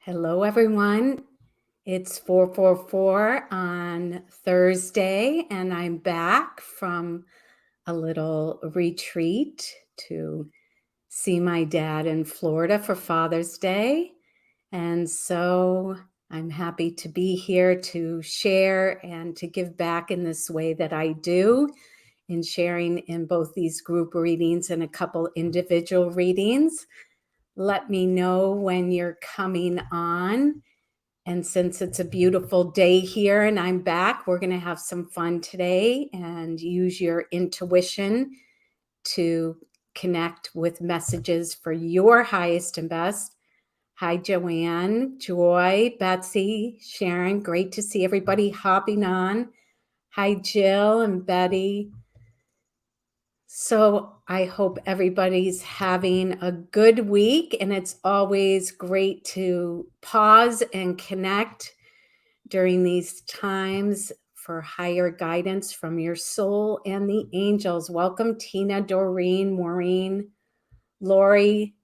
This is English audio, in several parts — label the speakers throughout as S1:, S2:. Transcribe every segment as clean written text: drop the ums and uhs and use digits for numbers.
S1: Hello, everyone. It's 444 on Thursday, and I'm back from a little retreat to see my dad in Florida for Father's Day. And so I'm happy to be here to share and to give back in this way that I do, in sharing in both these group readings and a couple individual readings. Let me know when you're coming on. And since it's a beautiful day here and I'm back, we're going to have some fun today and use your intuition to connect with messages for your highest and best. Hi, Joanne, Joy, Betsy, Sharon. Great to see everybody hopping on. Hi, Jill and Betty. So I hope everybody's having a good week, and it's always great to pause and connect during these times for higher guidance from your soul and the angels. Welcome, Tina, Doreen, Maureen, Lori.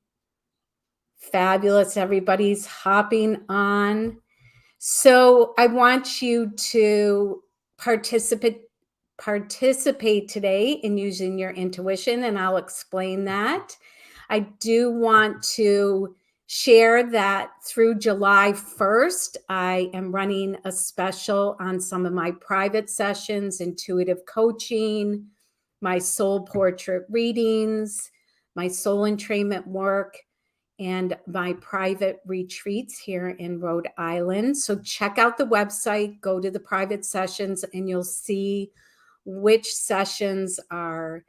S1: Fabulous. Everybody's hopping on. So I want you to participate today in using your intuition, and I'll explain that. I do want to share that through July 1st, I am running a special on some of my private sessions, intuitive coaching, my soul portrait readings, my soul entrainment work, and my private retreats here in Rhode Island. So check out the website, go to the private sessions, and you'll see which sessions are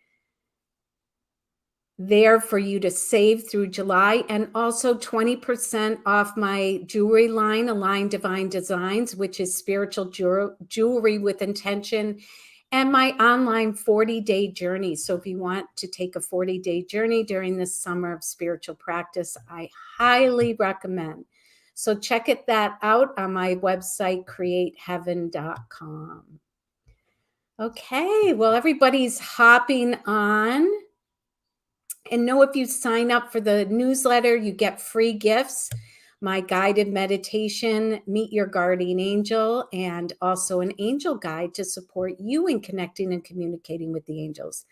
S1: there for you to save through July, and also 20% off my jewelry line, Align Divine Designs, which is spiritual jewelry with intention, and my online 40-day journey. So if you want to take a 40-day journey during this summer of spiritual practice, I highly recommend. So check that out on my website, createheaven.com. Okay, well, everybody's hopping on. And know if you sign up for the newsletter, you get free gifts, my guided meditation, Meet Your Guardian Angel, and also an angel guide to support you in connecting and communicating with the angels.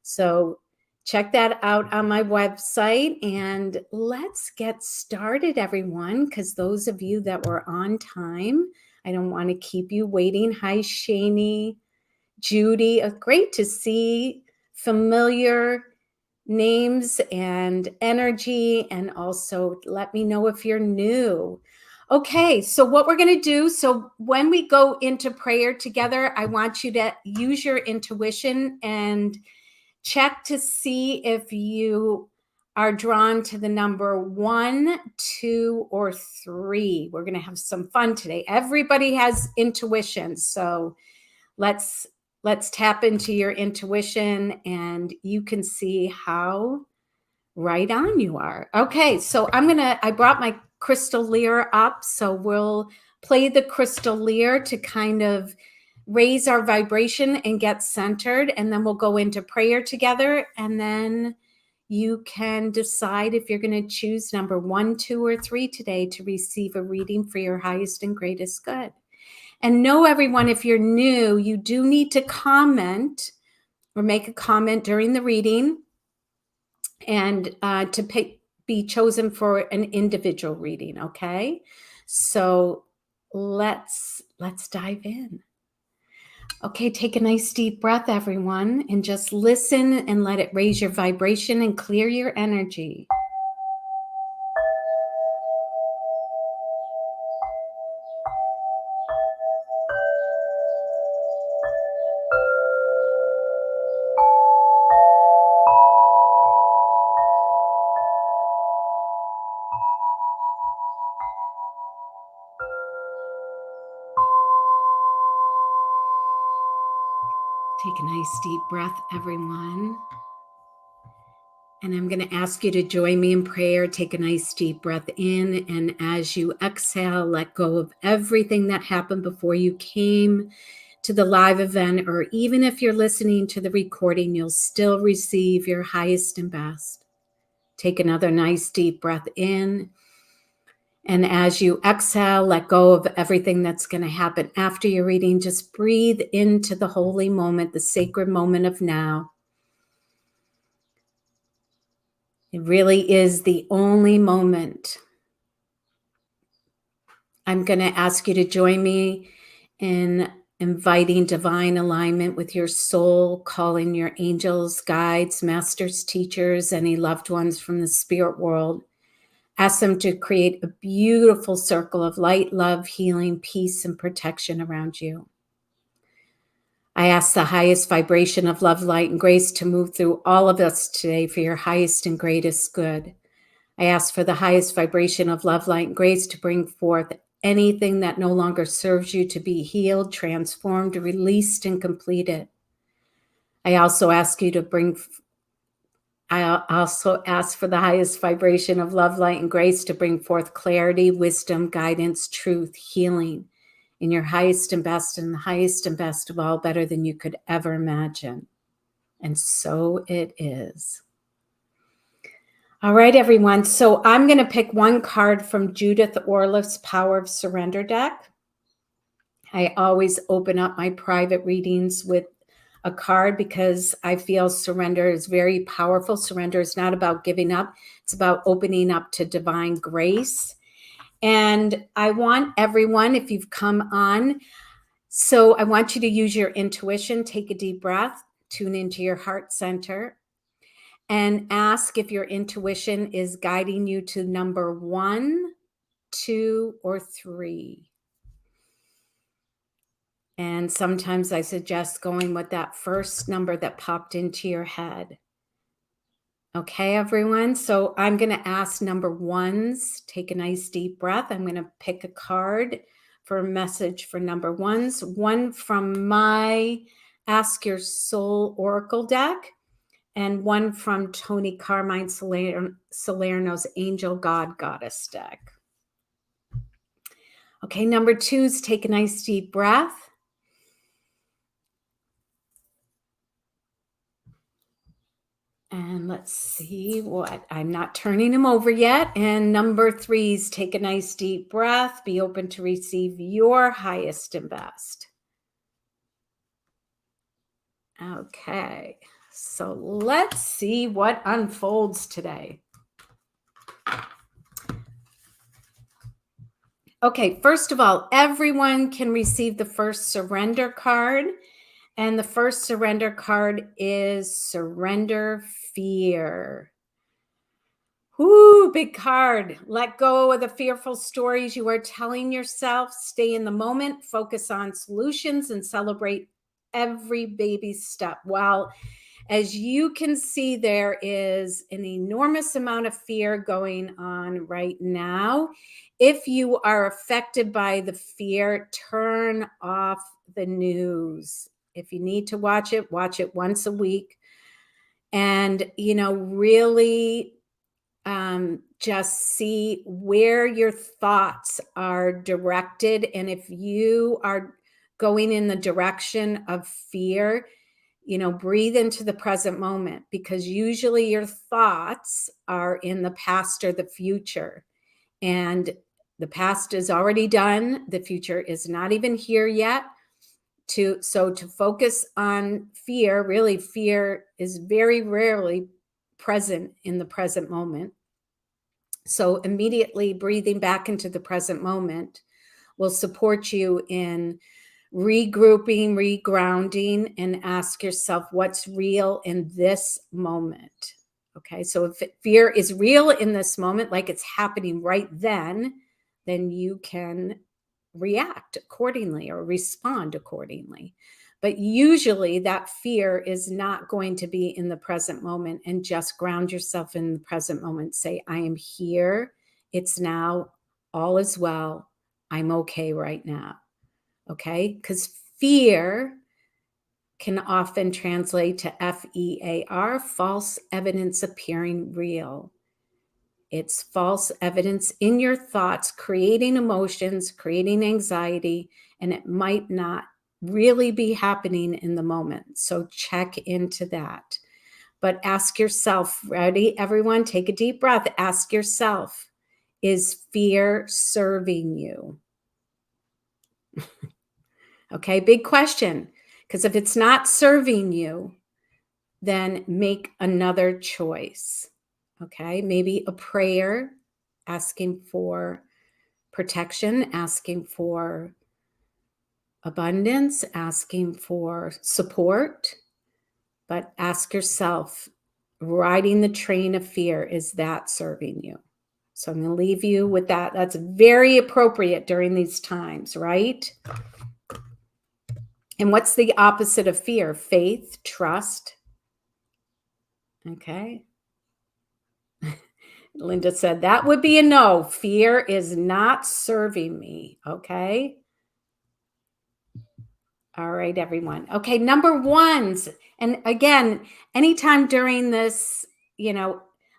S1: So check that out on my website, and let's get started, everyone, because those of you that were on time, I don't want to keep you waiting. Hi, Shani, Judy, great to see familiar names and energy, and also let me know if you're new. Okay, so what we're going to do, so when we go into prayer together, I want you to use your intuition and check to see if you are drawn to the number 1, 2, or 3. We're going to have some fun today. Everybody has intuition, so let's tap into your intuition, and you can see how right on you are. Okay, so I brought my crystal lyre up, so we'll play the crystal lyre to kind of raise our vibration and get centered, and then we'll go into prayer together, and then you can decide if you're going to choose number 1, 2, or 3 today to receive a reading for your highest and greatest good. And know, everyone, if you're new, you do need to comment or make a comment during the reading, and to be chosen for an individual reading. Okay, so let's dive in. Okay, take a nice deep breath, everyone, and just listen and let it raise your vibration and clear your energy. Take a nice deep breath, everyone. And I'm going to ask you to join me in prayer. Take a nice deep breath in. And as you exhale, let go of everything that happened before you came to the live event, or even if you're listening to the recording, you'll still receive your highest and best. Take another nice deep breath in. And as you exhale, let go of everything that's going to happen after your reading. Just breathe into the holy moment, the sacred moment of now. It really is the only moment. I'm going to ask you to join me in inviting divine alignment with your soul, calling your angels, guides, masters, teachers, any loved ones from the spirit world. Ask them to create a beautiful circle of light, love, healing, peace, and protection around you. I ask the highest vibration of love, light, and grace to move through all of us today for your highest and greatest good. I ask for the highest vibration of love, light, and grace to bring forth anything that no longer serves you to be healed, transformed, released, and completed. I also ask for the highest vibration of love, light, and grace to bring forth clarity, wisdom, guidance, truth, healing in your highest and best, and the highest and best of all, better than you could ever imagine. And so it is. All right, everyone. So I'm going to pick one card from Judith Orliff's Power of Surrender deck. I always open up my private readings with a card because I feel surrender is very powerful. Surrender is not about giving up. It's about opening up to divine grace. And I want everyone, if you've come on, so I want you to use your intuition, take a deep breath, tune into your heart center, and ask if your intuition is guiding you to number 1, 2, or 3. And sometimes I suggest going with that first number that popped into your head. Okay, everyone. So I'm going to ask number 1s. Take a nice deep breath. I'm going to pick a card for a message for number 1s. One from my Ask Your Soul Oracle deck, and one from Tony Carmine Salerno's Angel God Goddess deck. Okay, number 2s, take a nice deep breath. And let's see what, I'm not turning them over yet. And number 3s, take a nice deep breath. Be open to receive your highest and best. Okay, so let's see what unfolds today. Okay, first of all, everyone can receive the first surrender card. And the first surrender card is Surrender Fear. Whoo, big card. Let go of the fearful stories you are telling yourself. Stay in the moment, focus on solutions, and celebrate every baby step. Well, as you can see, there is an enormous amount of fear going on right now. If you are affected by the fear, turn off the news. If you need to watch it once a week. And, really just see where your thoughts are directed. And if you are going in the direction of fear, breathe into the present moment, because usually your thoughts are in the past or the future. And the past is already done. The future is not even here yet. So to focus on fear, really fear is very rarely present in the present moment. So immediately breathing back into the present moment will support you in regrouping, regrounding, and ask yourself what's real in this moment. Okay, so if fear is real in this moment, like it's happening right then you can react accordingly or respond accordingly. But usually that fear is not going to be in the present moment, and just ground yourself in the present moment. Say, I am here. It's now. All is well. I'm okay right now. Okay? Because fear can often translate to FEAR, false evidence appearing real. It's false evidence in your thoughts, creating emotions, creating anxiety, and it might not really be happening in the moment. So check into that. But ask yourself, ready, everyone? Take a deep breath. Ask yourself, Is fear serving you? Okay, big question. Because if it's not serving you, then make another choice. Okay, maybe a prayer asking for protection, asking for abundance, asking for support. But ask yourself, riding the train of fear, is that serving you? So I'm going to leave you with that. That's very appropriate during these times, right? And what's the opposite of fear? Faith, trust. Okay. Linda said that would be a no. Fear is not serving me. Okay. All right, everyone. Okay, number ones. And again, anytime during this,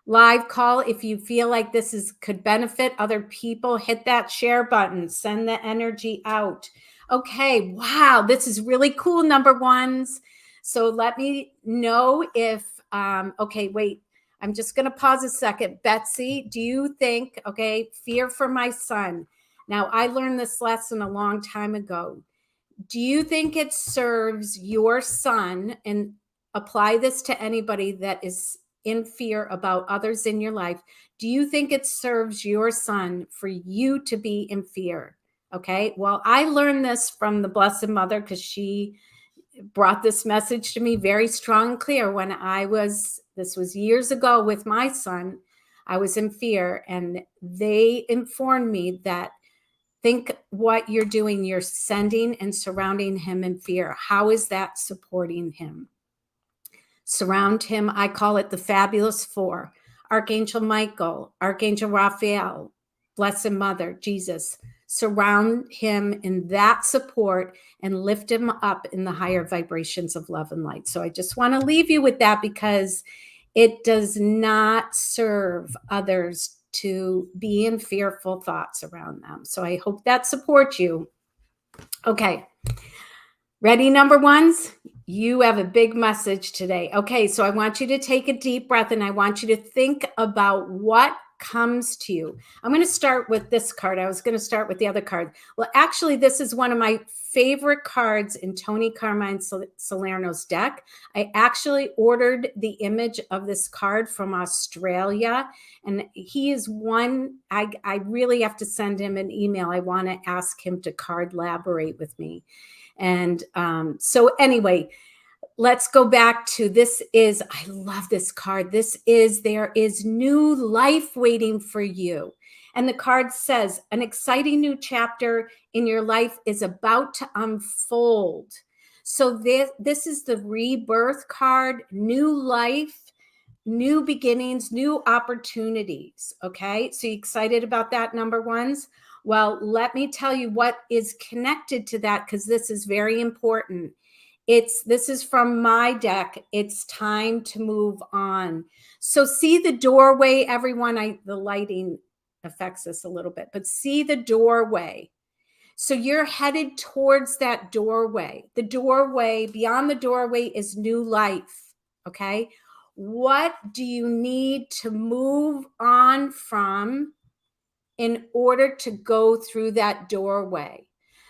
S1: live call, if you feel like this could benefit other people, hit that share button, send the energy out. Okay, wow, this is really cool, number ones. So let me know if, okay, wait, I'm just going to pause a second. Betsy, do you think, okay, fear for my son. Now, I learned this lesson a long time ago. Do you think it serves your son, and apply this to anybody that is in fear about others in your life? Do you think it serves your son for you to be in fear? Okay. Well, I learned this from the Blessed Mother because she brought this message to me very strong and clear when this was years ago with my son. I was in fear, and they informed me that think what you're doing, you're sending and surrounding him in fear. How is that supporting him? Surround him. I call it the fabulous four: Archangel Michael, Archangel Raphael, Blessed Mother, Jesus. Surround him in that support and lift him up in the higher vibrations of love and light. So I just want to leave you with that, because it does not serve others to be in fearful thoughts around them. So I hope that supports you. Okay. Ready, number ones? You have a big message today. Okay, so I want you to take a deep breath, and I want you to think about what comes to you. I'm going to start with this card. I was going to start with the other card. Well, actually, this is one of my favorite cards in Tony Carmine Salerno's deck. I actually ordered the image of this card from Australia, and he is one, I really have to send him an email. I want to ask him to card elaborate with me. And so anyway, let's go back to this. I love this card. There is new life waiting for you. And the card says, an exciting new chapter in your life is about to unfold. So this is the rebirth card, new life, new beginnings, new opportunities. Okay. So you excited about that, number ones? Well, let me tell you what is connected to that, because this is very important. This is from my deck. It's time to move on. So see the doorway, everyone. The lighting affects this a little bit, but see the doorway. So you're headed towards that doorway. The doorway, beyond the doorway, is new life. Okay. What do you need to move on from in order to go through that doorway?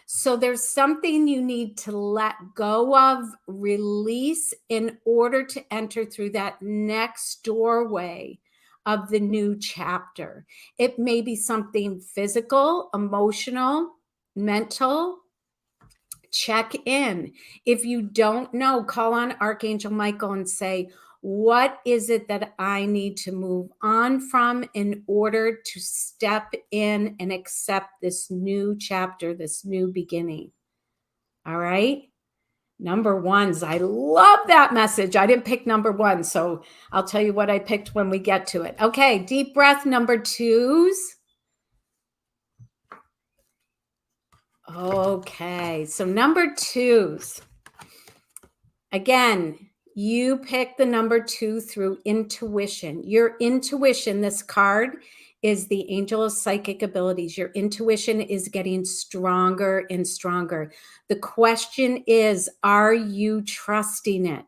S1: So there's something you need to let go of, release, in order to enter through that next doorway of the new chapter. It may be something physical, emotional, mental. Check in. If you don't know, call on Archangel Michael and say, what is it that I need to move on from in order to step in and accept this new chapter, this new beginning? All right. Number ones. I love that message. I didn't pick number one, so I'll tell you what I picked when we get to it. Okay. Deep breath, number twos. Okay. So number twos. Again, you pick the number two through intuition. Your intuition, this card is the angel of psychic abilities. Your intuition is getting stronger and stronger. The question is, are you trusting it?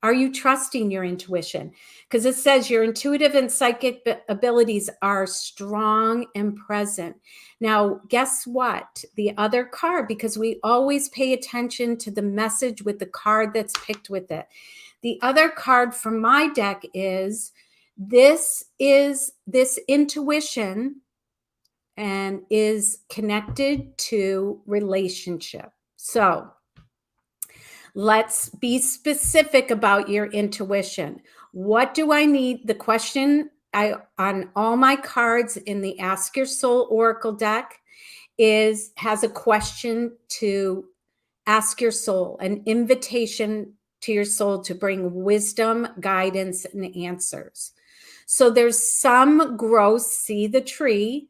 S1: Are you trusting your intuition? Because it says your intuitive and psychic abilities are strong and present. Now, guess what? The other card, because we always pay attention to the message with the card that's picked with it. The other card from my deck is this intuition and is connected to relationship. So let's be specific about your intuition. What do I need? The question on all my cards in the Ask Your Soul Oracle deck has a question to ask your soul, an invitation to your soul to bring wisdom, guidance, and answers. So there's some growth, see the tree,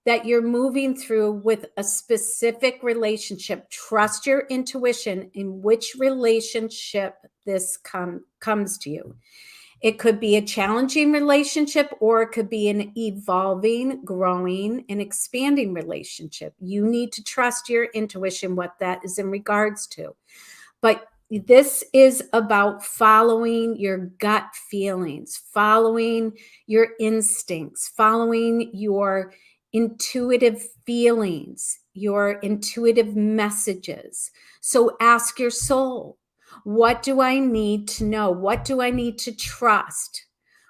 S1: that you're moving through with a specific relationship. Trust your intuition in which relationship this comes to you. It could be a challenging relationship, or it could be an evolving, growing, and expanding relationship. You need to trust your intuition, what that is in regards to. But this is about following your gut feelings, following your instincts, following your intuitive feelings, your intuitive messages. So ask your soul, what do I need to know? What do I need to trust?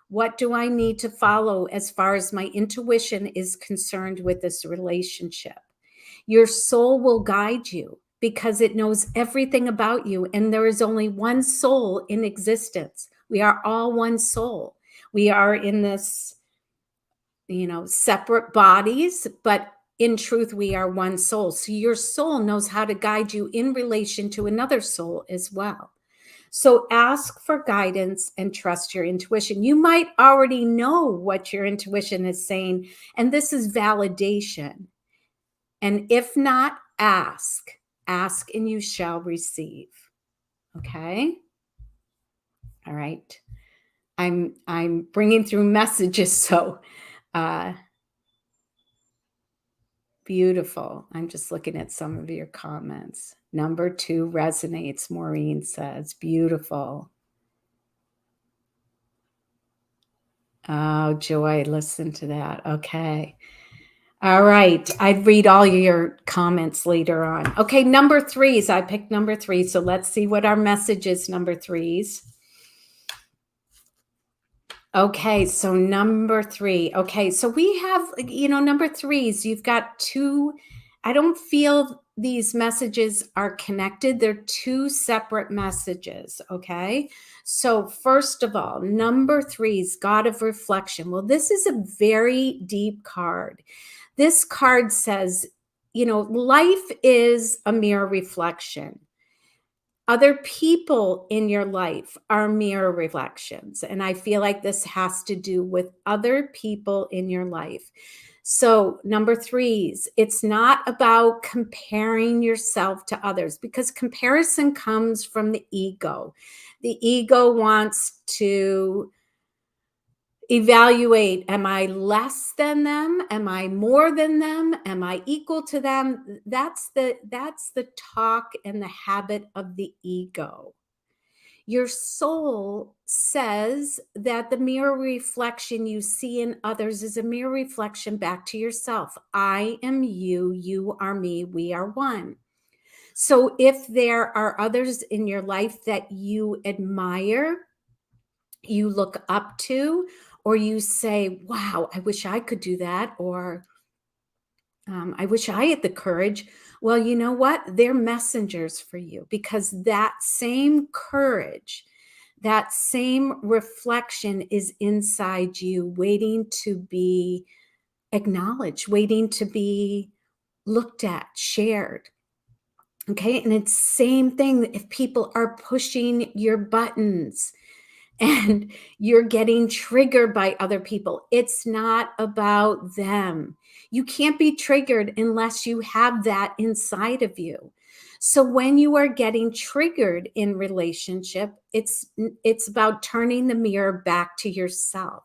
S1: What do I need to follow as far as my intuition is concerned with this relationship? Your soul will guide you because it knows everything about you. And there is only one soul in existence. We are all one soul. We are in this, separate bodies, but in truth, we are one soul. So your soul knows how to guide you in relation to another soul as well. So ask for guidance and trust your intuition. You might already know what your intuition is saying, and this is validation. And if not, ask and you shall receive. Okay. All right. I'm bringing through messages. So, beautiful. I'm just looking at some of your comments. Number 2 resonates, Maureen says. Beautiful. Oh, Joy, listen to that. Okay. All right. I'd read all your comments later on. Okay, number 3s. I picked number 3. So let's see what our message is, number 3s. Okay, so number 3. Okay, so we have, number 3s, you've got 2. I don't feel these messages are connected. They're 2 separate messages, okay? So first of all, number 3's God of Reflection. Well, this is a very deep card. This card says, life is a mirror reflection. Other people in your life are mirror reflections. And I feel like this has to do with other people in your life. So number 3s, it's not about comparing yourself to others, because comparison comes from the ego. The ego wants to evaluate, am I less than them? Am I more than them? Am I equal to them? That's the talk and the habit of the ego. Your soul says that the mirror reflection you see in others is a mirror reflection back to yourself. I am you, you are me, we are one. So if there are others in your life that you admire, you look up to, or you say, wow, I wish I could do that, or I wish I had the courage. Well, you know what? They're messengers for you, because that same courage, that same reflection is inside you, waiting to be acknowledged, waiting to be looked at, shared. Okay. And it's same thing if people are pushing your buttons and you're getting triggered by other people. It's not about them. You can't be triggered unless you have that inside of you. So when you are getting triggered in relationship, it's about turning the mirror back to yourself.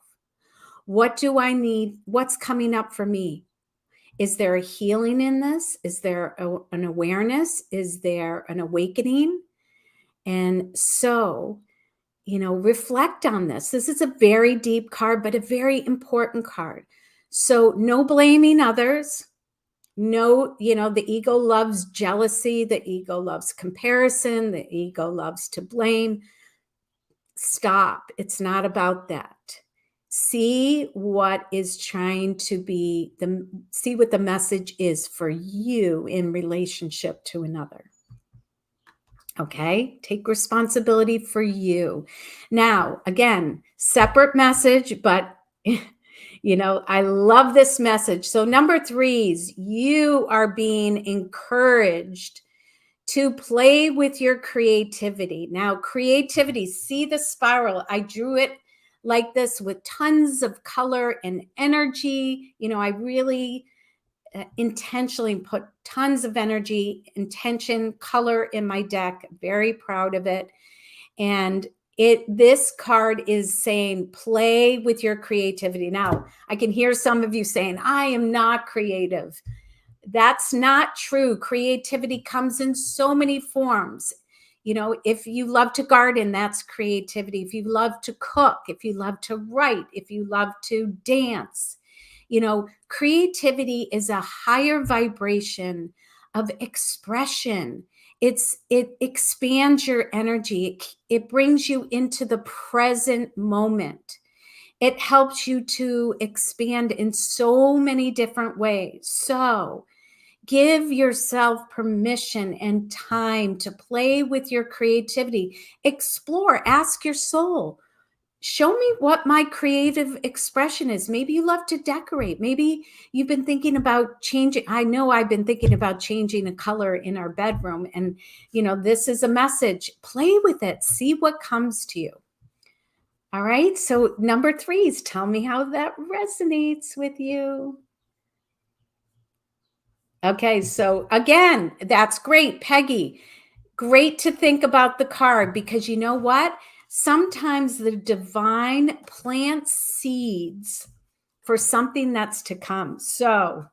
S1: What do I need? What's coming up for me? Is there a healing in this? Is there an awareness? Is there an awakening? And so reflect on this. This is a very deep card, but a very important card. So no blaming others. No, the ego loves jealousy. The ego loves comparison. The ego loves to blame. Stop. It's not about that. See what is trying to be see what the message is for you in relationship to another. Okay, take responsibility for you. Now, again, separate message, but I love this message. So, number threes, you are being encouraged to play with your creativity. Now, creativity, see the spiral. I drew it like this with tons of color and energy. I really intentionally put tons of energy, intention, color in my deck. Very proud of it. And this card is saying play with your creativity. Now, I can hear some of you saying, I am not creative. That's not true. Creativity comes in so many forms. If you love to garden, that's creativity. If you love to cook, if you love to write, if you love to dance, creativity is a higher vibration of expression. It expands your energy. It brings you into the present moment. It helps you to expand in so many different ways. So give yourself permission and time to play with your creativity. Explore, ask your soul, show me what my creative expression is. Maybe you love to decorate. Maybe you've been thinking about changing. I know I've been thinking about changing a color in our bedroom. And, this is a message. Play with it. See what comes to you. All right. So number threes, tell me how that resonates with you. Okay. So again, that's great. Peggy, great to think about the card, because you know what? Sometimes the divine plants seeds for something that's to come. So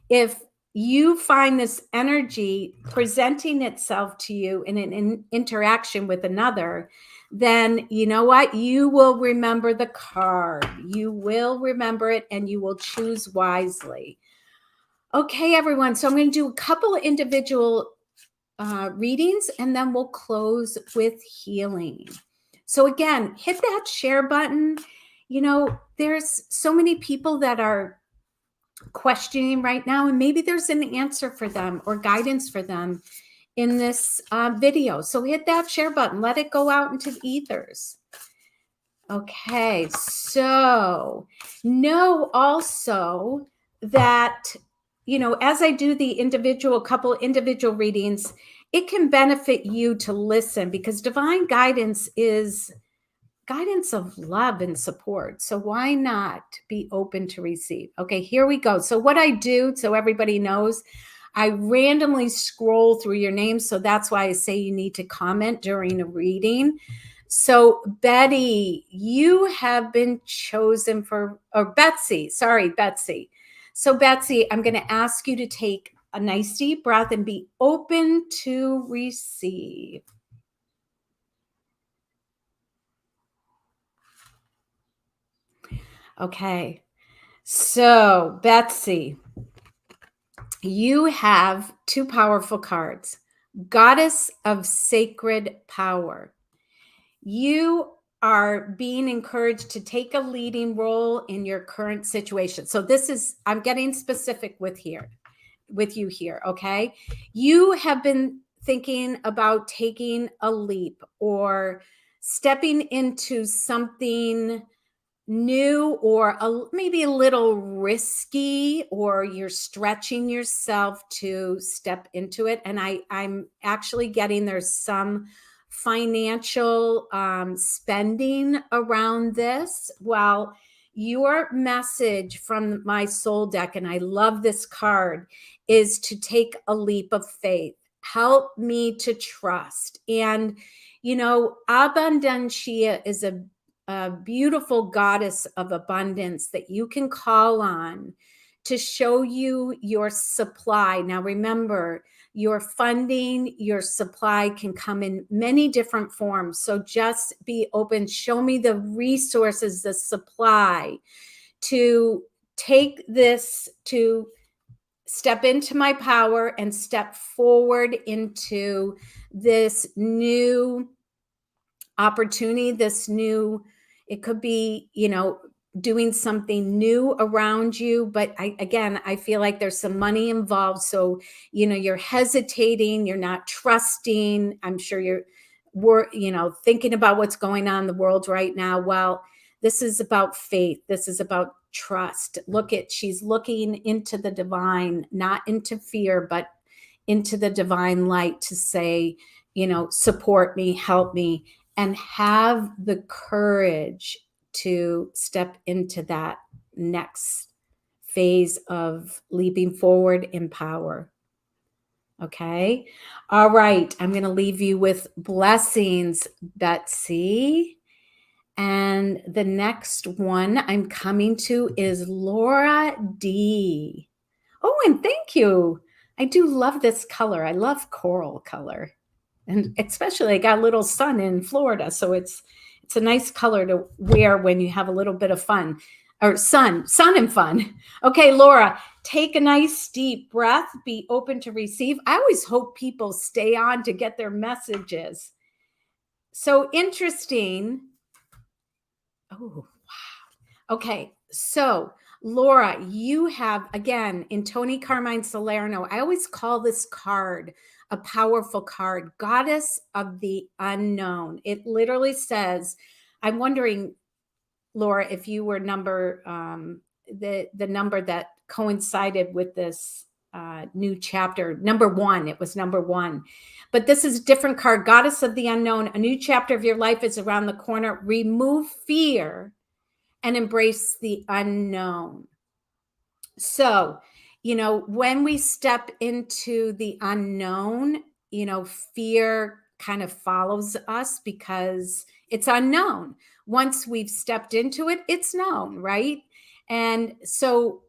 S1: if you find this energy presenting itself to you in an interaction with another, then you know what? You will remember the card. You will remember it and you will choose wisely. Okay, everyone. So I'm going to do a couple of individual readings and then we'll close with healing. So again, hit that share button. There's so many people that are questioning right now, and maybe there's an answer for them or guidance for them in this video. So hit that share button, let it go out into the ethers. Okay, so know also that, as I do the couple individual readings, it can benefit you to listen, because divine guidance is guidance of love and support. So why not be open to receive? Okay, here we go. So what I do, so everybody knows, I randomly scroll through your names. So that's why I say you need to comment during a reading. So Betty, you have been chosen Betsy. So Betsy, I'm going to ask you to take a nice deep breath and be open to receive. Okay. So Betsy, you have two powerful cards. Goddess of Sacred Power. You are being encouraged to take a leading role in your current situation. So I'm getting specific with you here, okay? You have been thinking about taking a leap or stepping into something new or maybe a little risky, or you're stretching yourself to step into it. And I'm actually getting there's some financial spending around this. Well, your message from my soul deck, and I love this card, is to take a leap of faith. Help me to trust. And, Abundancia is a beautiful goddess of abundance that you can call on to show you your supply. Now, remember, your funding, your supply can come in many different forms. So just be open. Show me the resources, the supply to take this, to step into my power and step forward into this new opportunity, this new, it could be, doing something you around you. But I feel like there's some money involved. So, you're hesitating, you're not trusting. I'm sure thinking about what's going on in the world right now. Well, this is about faith. This is about trust. She's looking into the divine, not into fear, but into the divine light to say, support me, help me, and have the courage to step into that next phase of leaping forward in power. Okay. All right. I'm going to leave you with blessings, Betsy. And the next one I'm coming to is Laura D. Oh, and thank you. I do love this color. I love coral color. And especially I got a little sun in Florida. So it's a nice color to wear when you have a little bit of fun, or sun and fun. Okay, Laura, take a nice deep breath. Be open to receive. I always hope people stay on to get their messages. So interesting. Oh, wow. Okay. So Laura, you have, again, in Tony Carmine Salerno, I always call this card a powerful card, Goddess of the Unknown. It literally says, I'm wondering, Laura, if you were the number that coincided with this new chapter, number 1, it was number 1. But this is a different card, Goddess of the Unknown. A new chapter of your life is around the corner. Remove fear and embrace the unknown. So, when we step into the unknown, fear kind of follows us because it's unknown. Once we've stepped into it, it's known, right? And so,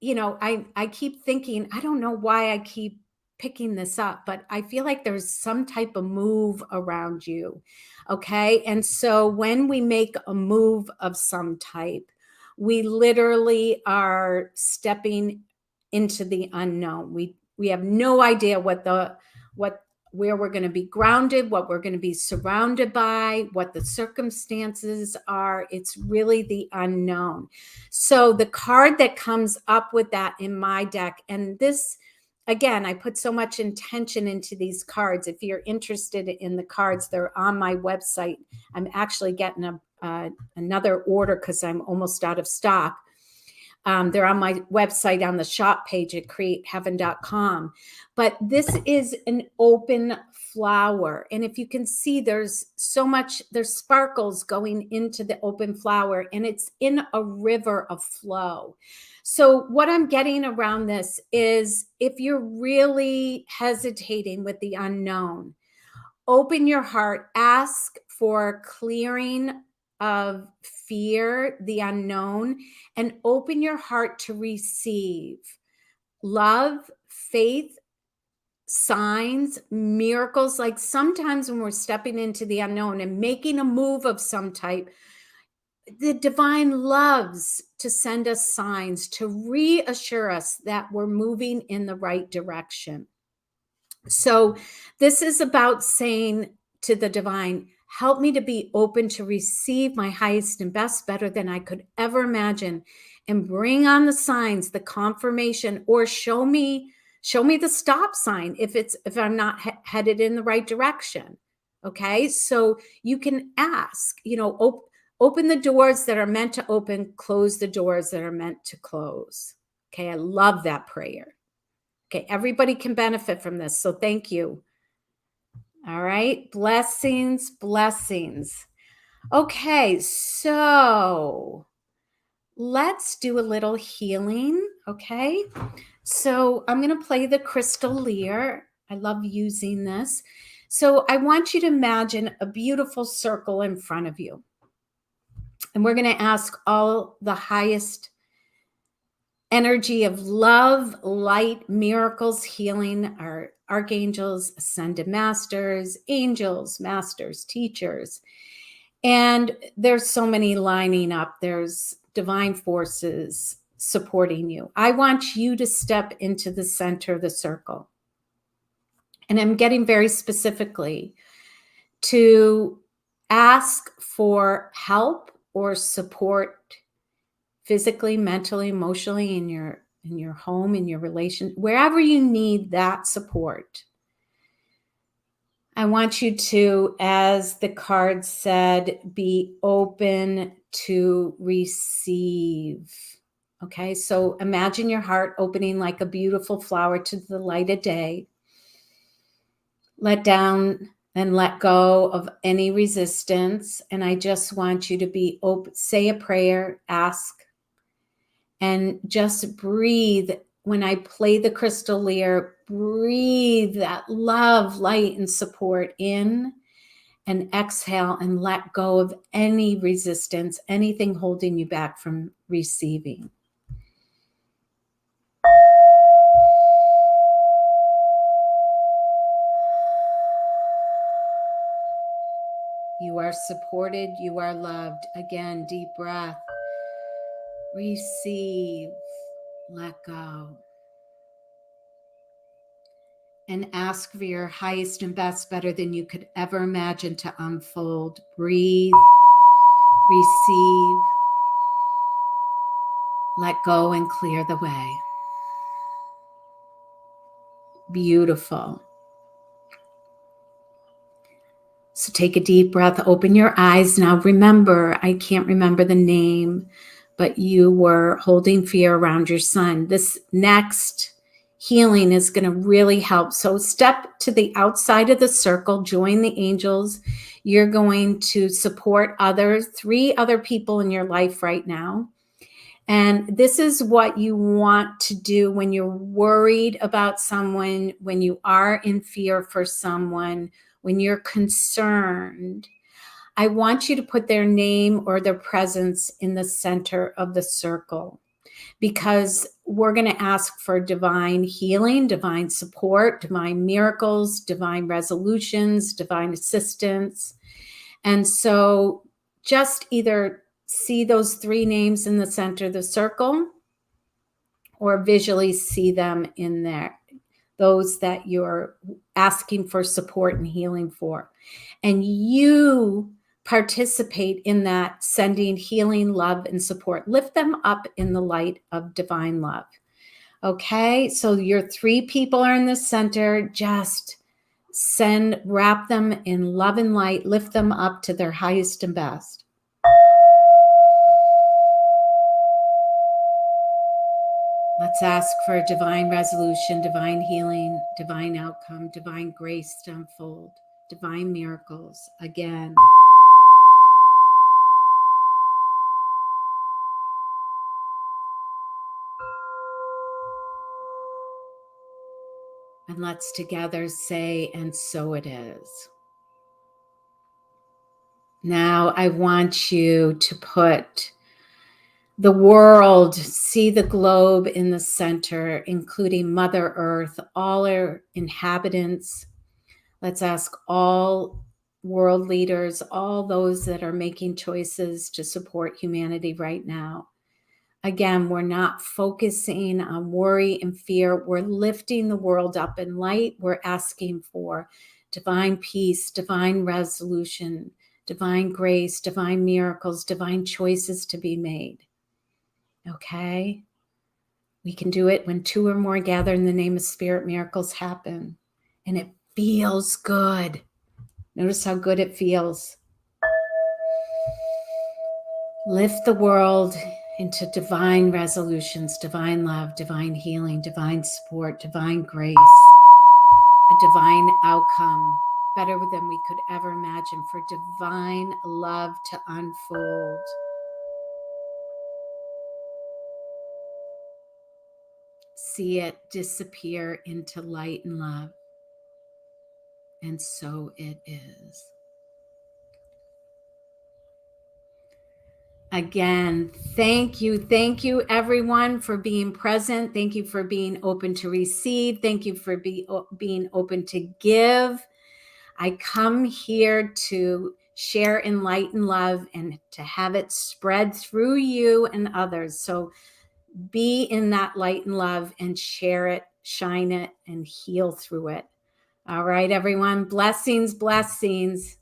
S1: I keep thinking, I don't know why I keep picking this up, but I feel like there's some type of move around you. Okay. And so when we make a move of some type, we literally are stepping into the unknown. We have no idea where we're going to be grounded, what we're going to be surrounded by, what the circumstances are. It's really the unknown. So the card that comes up with that in my deck, and this, again, I put so much intention into these cards. If you're interested in the cards, they're on my website. I'm actually getting another order because I'm almost out of stock. They're on my website on the shop page at createheaven.com. But this is an open flower. And if you can see, there's sparkles going into the open flower, and it's in a river of flow. So what I'm getting around this is, if you're really hesitating with the unknown, open your heart, ask for clearing of fear, the unknown, and open your heart to receive love, faith, signs, miracles. Like sometimes when we're stepping into the unknown and making a move of some type, the divine loves to send us signs to reassure us that we're moving in the right direction. So this is about saying to the divine, help me to be open to receive my highest and best, better than I could ever imagine, and bring on the signs, the confirmation, or show me the stop sign if I'm not headed in the right direction. Okay. So you can ask, open the doors that are meant to open, close the doors that are meant to close. Okay. I love that prayer. Okay. Everybody can benefit from this. So thank you. All right. Blessings, blessings. Okay. So let's do a little healing. Okay. So I'm going to play the crystal lyre. I love using this. So I want you to imagine a beautiful circle in front of you. And we're going to ask all the highest energy of love, light, miracles, healing, our archangels, ascended masters, angels, masters, teachers. And there's so many lining up. There's divine forces supporting you. I want you to step into the center of the circle. And I'm getting very specifically to ask for help or support physically, mentally, emotionally in your home, in your relation, wherever you need that support. I want you to, as the card said, be open to receive. Okay, so imagine your heart opening like a beautiful flower to the light of day. Let down and let go of any resistance. And I just want you to be open, say a prayer, ask, and just breathe. When I play the crystal lyre, breathe that love, light, and support in, and exhale and let go of any resistance, anything holding you back from receiving. You are supported, you are loved. Again, deep breath. Receive, let go. And ask for your highest and best, better than you could ever imagine, to unfold. Breathe, receive, let go, and clear the way. Beautiful. So take a deep breath, open your eyes. Now remember, I can't remember the name, but you were holding fear around your son. This next healing is going to really help. So step to the outside of the circle, join the angels. You're going to support others, 3 other people in your life right now. And this is what you want to do when you're worried about someone, when you are in fear for someone, when you're concerned. I want you to put their name or their presence in the center of the circle, because we're going to ask for divine healing, divine support, divine miracles, divine resolutions, divine assistance. And so just either see those 3 names in the center of the circle or visually see them in there, those that you're asking for support and healing for. And you participate in that, sending healing, love, and support. Lift them up in the light of divine love. Okay, so your 3 people are in the center. Just wrap them in love and light, lift them up to their highest and best. Let's ask for divine resolution, divine healing, divine outcome, divine grace to unfold, divine miracles again. And let's together say, and so it is. Now I want you to put the world, see the globe in the center, including Mother Earth, all our inhabitants. Let's ask all world leaders, all those that are making choices to support humanity right now. Again, we're not focusing on worry and fear. We're lifting the world up in light. We're asking for divine peace, divine resolution, divine grace, divine miracles, divine choices to be made. Okay? We can do it when 2 or more gather in the name of Spirit, miracles happen. And it feels good. Notice how good it feels. Lift the world into divine resolutions, divine love, divine healing, divine support, divine grace, a divine outcome, better than we could ever imagine, for divine love to unfold. See it disappear into light and love. And so it is. Again, thank you. Thank you, everyone, for being present. Thank you for being open to receive. Thank you for being open to give. I come here to share enlightened love and to have it spread through you and others. So be in that light and love and share it, shine it, and heal through it. All right, everyone. Blessings, blessings.